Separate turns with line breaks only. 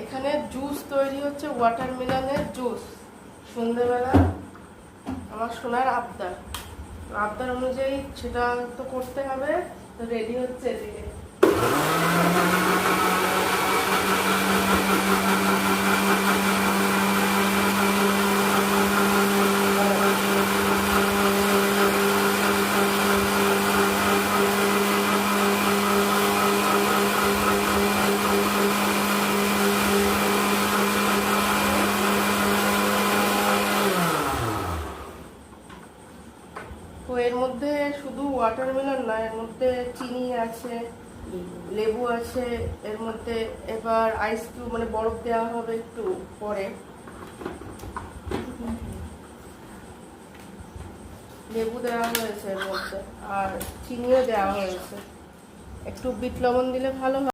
এখানে জুস তৈরি হচ্ছে, ওয়াটারমেলনের জুস। সন্ধ্যেবেলা আমার সোনার আবদার, আবদার অনুযায়ী সেটা তো করতে হবে। তো রেডি হচ্ছে এদিকে। তো এর মধ্যে শুধু ওয়াটারমেলন না, এর মধ্যে চিনি আছে, লেবু আছে, এর মধ্যে এবার আইস কিউব মানে বরফ দেওয়া হবে একটু পরে, লেবু দেওয়া হয়েছে এর মধ্যে, আর চিনিও দেওয়া হয়েছে। একটু বিট লবণ দিলে ভালো হয়।